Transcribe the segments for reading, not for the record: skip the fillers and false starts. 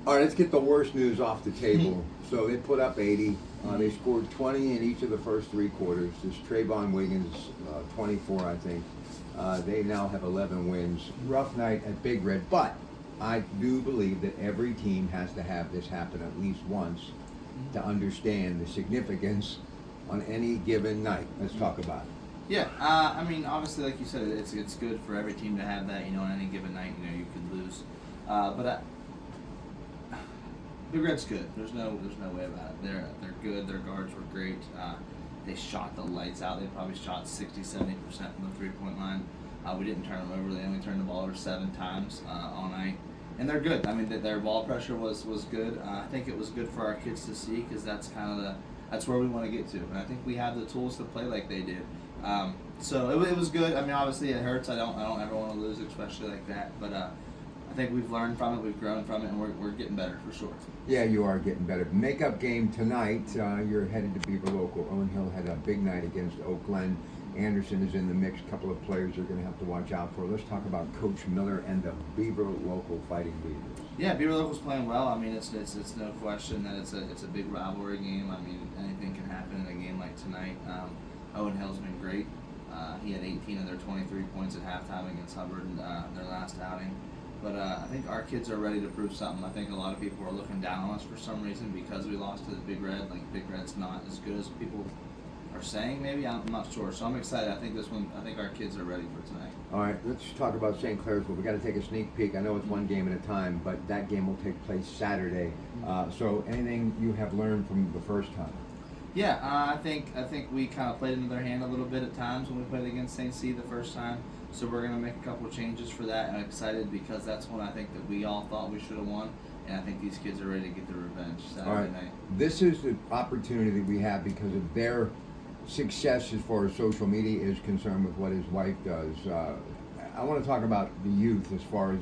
All right, let's get the worst news off the table. So they put up 80. They scored 20 in each of the first three quarters. This Trayvon Wiggins, 24, I think. They now have 11 wins. Rough night at Big Red, but I do believe that every team has to have this happen at least once to understand the significance on any given night. Let's talk about it. Yeah, I mean, obviously, like you said, it's good for every team to have that. On any given night, you could lose, but Big Red's good. There's no way about it. They're good. Their guards were great. They shot the lights out. They probably shot 60-70% from the 3-point line. We didn't turn them over. They only turned the ball over 7 times all night. And they're good. I mean, their ball pressure was good. I think it was good for our kids to see because that's kind of that's where we want to get to. And I think we have the tools to play like they did. So it was good. I mean, obviously it hurts. I don't ever want to lose, especially like that. But I think we've learned from it. We've grown from it, and we're getting better for sure. Yeah, you are getting better. Makeup game tonight. You're headed to Beaver Local. Owen Hill had a big night against Oak Glen. Anderson is in the mix. A couple of players you're going to have to watch out for. Let's talk about Coach Miller and the Beaver Local Fighting Beavers. Yeah, Beaver Local's playing well. I mean, it's no question that it's a big rivalry game. I mean, anything can happen in a game like tonight. Owen Hill's been great. He had 18 of their 23 points at halftime against Hubbard in their last outing. But I think our kids are ready to prove something. I think a lot of people are looking down on us for some reason because we lost to the Big Red. Like, Big Red's not as good as people are saying, maybe. I'm not sure. So I'm excited. I think our kids are ready for tonight. All right, let's talk about St. Clairsville. We got to take a sneak peek. I know it's one game at a time, but that game will take place Saturday. So anything you have learned from the first time? Yeah, I think we kind of played into their hand a little bit at times when we played against St. C the first time. So we're going to make a couple of changes for that, and I'm excited because that's when I think that we all thought we should have won, and I think these kids are ready to get their revenge Saturday night. This is the opportunity that we have because of their success as far as social media is concerned with what his wife does. I want to talk about the youth as far as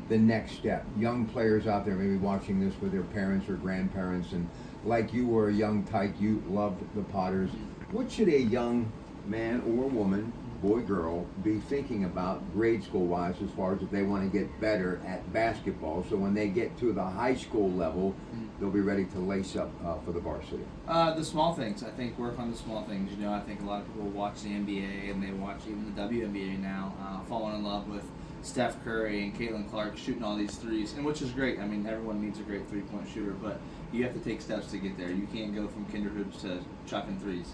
the next step. Young players out there maybe watching this with their parents or grandparents, and like you were a young tyke, you loved the Potters. What should a young man or woman, boy, girl, be thinking about grade school wise as far as if they want to get better at basketball, so when they get to the high school level they'll be ready to lace up for the varsity? The small things. I think work on the small things. I think a lot of people watch the NBA and they watch even the WNBA now, falling in love with Steph Curry and Caitlin Clark shooting all these threes, and which is great. I mean, everyone needs a great three-point shooter, but you have to take steps to get there. You can't go from kinder hoops to chucking threes.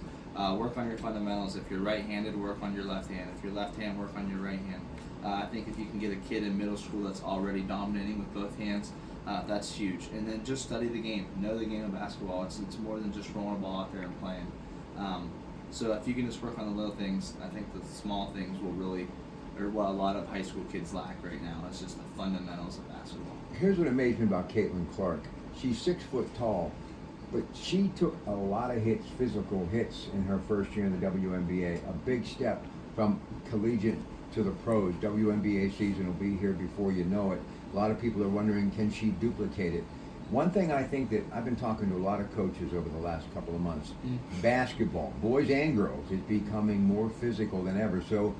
Work on your fundamentals. If you're right-handed, work on your left hand. If you're left-hand, work on your right hand. I think if you can get a kid in middle school that's already dominating with both hands, that's huge. And then just study the game. Know the game of basketball. It's more than just throwing a ball out there and playing. So if you can just work on the little things, I think the small things will really, or what a lot of high school kids lack right now. It's just the fundamentals of basketball. Here's what amazed me about Caitlin Clark. She's 6 foot tall, but she took a lot of hits, physical hits, in her first year in the WNBA. A big step from collegiate to the pros. WNBA season will be here before you know it. A lot of people are wondering, can she duplicate it? One thing I think that I've been talking to a lot of coaches over the last couple of months, basketball, boys and girls, is becoming more physical than ever. So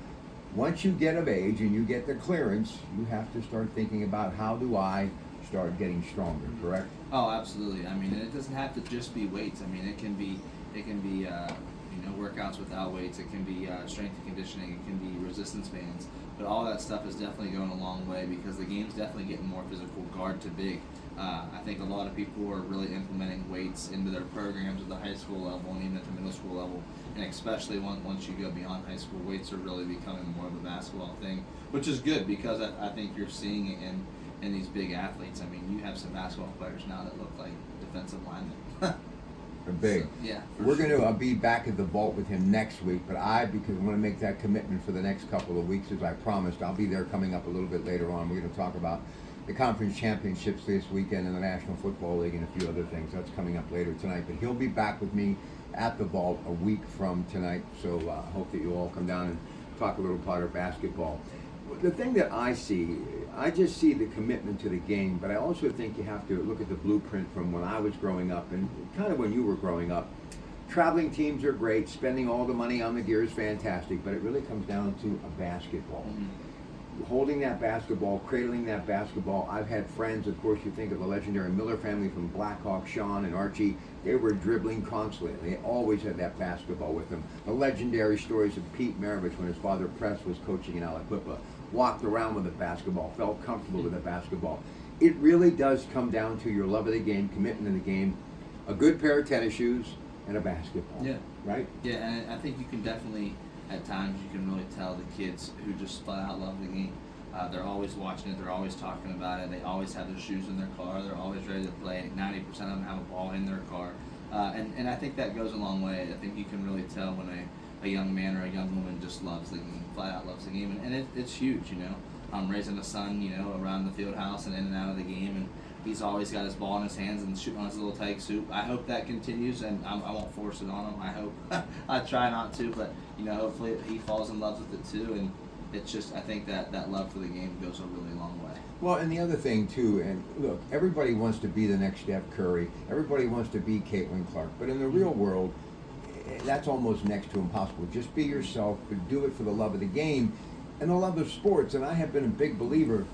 once you get of age and you get the clearance, you have to start thinking about, how do I start getting stronger, correct? Oh, absolutely. I mean, it doesn't have to just be weights. I mean, it can be workouts without weights. It can be strength and conditioning. It can be resistance bands. But all that stuff is definitely going a long way because the game's definitely getting more physical, guard to big. I think a lot of people are really implementing weights into their programs at the high school level and even at the middle school level. And especially once you go beyond high school, weights are really becoming more of a basketball thing, which is good because I think you're seeing it in these big athletes. I mean, you have some basketball players now that look like defensive linemen. They're big. So, yeah. We're going to be back at the vault with him next week, but because I want to make that commitment for the next couple of weeks, as I promised. I'll be there coming up a little bit later on. We're going to talk about the conference championships this weekend and the National Football League and a few other things. That's coming up later tonight. But he'll be back with me at the vault a week from tonight. So I hope that you all come down and talk a little Potter basketball. The thing that I see, I just see the commitment to the game, but I also think you have to look at the blueprint from when I was growing up and kind of when you were growing up. Traveling teams are great, spending all the money on the gear is fantastic, but it really comes down to a basketball. holding that basketball, cradling that basketball. I've had friends, of course, you think of the legendary Miller family from Blackhawk, Sean and Archie. They were dribbling constantly. They always had that basketball with them. The legendary stories of Pete Maravich when his father Press was coaching in Aliquippa. Walked around with a basketball, felt comfortable with a basketball. It really does come down to your love of the game, commitment to the game, a good pair of tennis shoes, and a basketball. Yeah. Right? Yeah, and I think you can definitely, at times, you can really tell the kids who just flat out love the game. They're always watching it. They're always talking about it. They always have their shoes in their car. They're always ready to play. 90% of them have a ball in their car. And I think that goes a long way. I think you can really tell when a young man or a young woman just loves the game, flat out loves the game. And it's huge, you know. I'm raising a son, you know, around the field house and in and out of the game. And he's always got his ball in his hands and shooting on his little tag soup. I hope that continues, and I won't force it on him. I hope. I try not to, but, you know, hopefully he falls in love with it too. And it's just, I think that love for the game goes a really long way. Well, and the other thing too, and look, everybody wants to be the next Steph Curry. Everybody wants to be Caitlin Clark. But in the real world, that's almost next to impossible. Just be yourself, but do it for the love of the game and the love of sports. And I have been a big believer,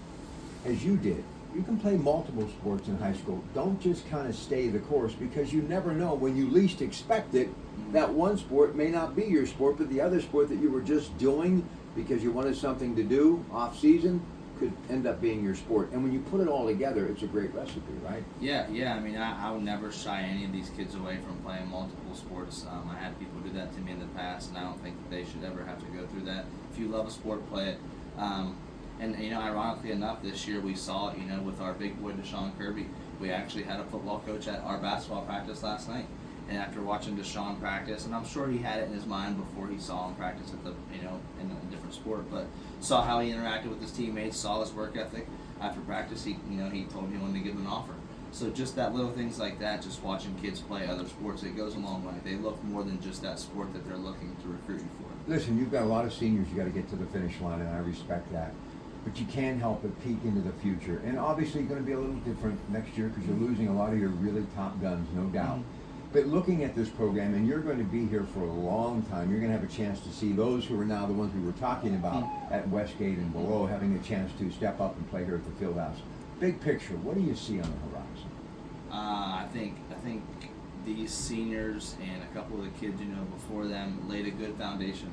as you did. You can play multiple sports in high school. Don't just kind of stay the course, because you never know when you least expect it, that one sport may not be your sport, but the other sport that you were just doing because you wanted something to do off season could end up being your sport. And when you put it all together, it's a great recipe, right? Yeah. I mean, I would never shy any of these kids away from playing multiple sports. I had people do that to me in the past, and I don't think that they should ever have to go through that. If you love a sport, play it. And, you know, ironically enough, this year we saw it, you know, with our big boy Deshaun Kirby. We actually had a football coach at our basketball practice last night. And after watching Deshaun practice, and I'm sure he had it in his mind before he saw him practice at the, you know, in a different sport, but saw how he interacted with his teammates, saw his work ethic. After practice, he told me he wanted to give him an offer. So just that little things like that, just watching kids play other sports, it goes a long way. They look more than just that sport that they're looking to recruit you for. Listen, you've got a lot of seniors you got to get to the finish line, and I respect that. But you can't help but peek into the future. And obviously it's going to be a little different next year because you're losing a lot of your really top guns, no doubt. But looking at this program, and you're going to be here for a long time, you're going to have a chance to see those who are now the ones we were talking about at Westgate and below having a chance to step up and play here at the Fieldhouse. Big picture, what do you see on the horizon? I think these seniors and a couple of the kids, you know, before them laid a good foundation.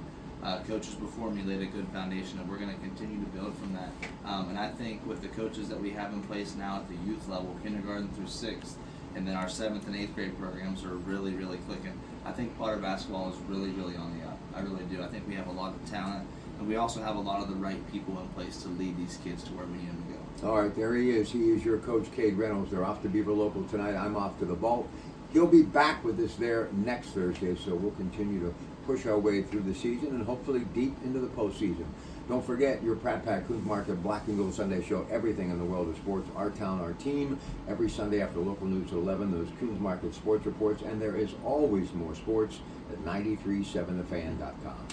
Coaches before me laid a good foundation, and we're going to continue to build from that. And I think with the coaches that we have in place now at the youth level, kindergarten through 6th, and then our 7th and 8th grade programs are really, really clicking. I think Potter basketball is really, really on the up. I really do. I think we have a lot of talent, and we also have a lot of the right people in place to lead these kids to where we need them to go. All right, there he is. He is your coach, Kade Reynolds. They're off to Beaver Local tonight. I'm off to the Vault. He'll be back with us there next Thursday, so we'll continue to push our way through the season and hopefully deep into the postseason. Don't forget your Pratt Pack Coons Market Black and Gold Sunday show, everything in the world of sports, our town, our team. Every Sunday after local news at 11, those Coons Market sports reports, and there is always more sports at 937thefan.com.